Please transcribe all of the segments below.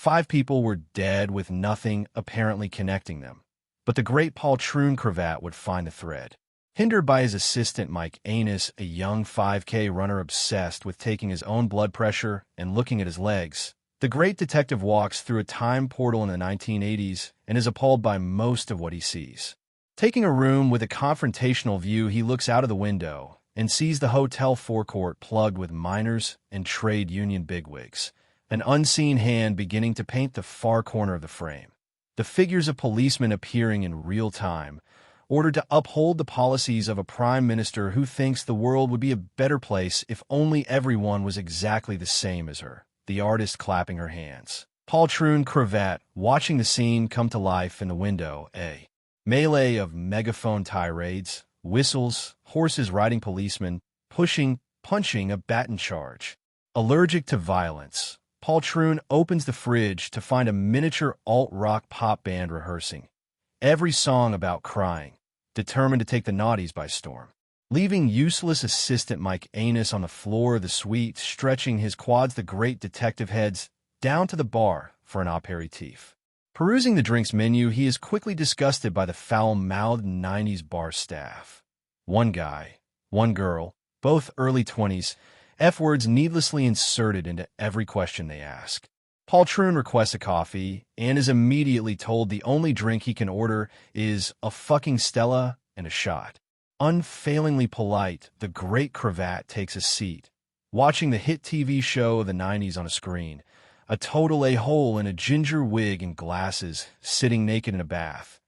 5 people were dead with nothing apparently connecting them. But the great Paul Troon Cravat would find the thread. Hindered by his assistant Mike Anus, a young 5K runner obsessed with taking his own blood pressure and looking at his legs, the great detective walks through a time portal in the 1980s and is appalled by most of what he sees. Taking a room with a confrontational view, he looks out of the window and sees the hotel forecourt plugged with miners and trade union bigwigs, an unseen hand beginning to paint the far corner of the frame. The figures of policemen appearing in real time, ordered to uphold the policies of a prime minister who thinks the world would be a better place if only everyone was exactly the same as her. The artist clapping her hands. Paul Troon Cravat watching the scene come to life in the window, a melee of megaphone tirades, whistles, horses riding policemen, pushing, punching a baton charge. Allergic to violence, Paul Troon opens the fridge to find a miniature alt-rock pop band rehearsing. Every song about crying, determined to take the naughties by storm. Leaving useless assistant Mike Anus on the floor of the suite, stretching his quads, the great detective heads down to the bar for an aperitif. Perusing the drinks menu, he is quickly disgusted by the foul-mouthed 90s bar staff. One guy, one girl, both early 20s, F-words needlessly inserted into every question they ask. Paul Troon requests a coffee and is immediately told the only drink he can order is a fucking Stella and a shot. Unfailingly polite, the great Cravat takes a seat, watching the hit TV show of the 90s on a screen. A total a-hole in a ginger wig and glasses, sitting naked in a bath.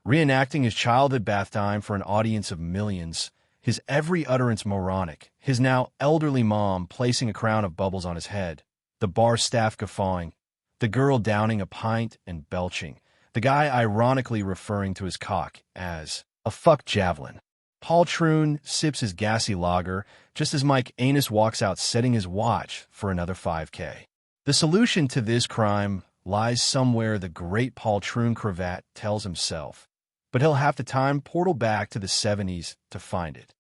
Reenacting his childhood bath time for an audience of millions, his every utterance moronic, his now elderly mom placing a crown of bubbles on his head, the bar staff guffawing, the girl downing a pint and belching, the guy ironically referring to his cock as a fuck javelin. Paul Troon sips his gassy lager just as Mike Anus walks out setting his watch for another 5K. The solution to this crime lies somewhere, the great Paul Troon Cravat tells himself, but he'll have to time portal back to the 70s to find it.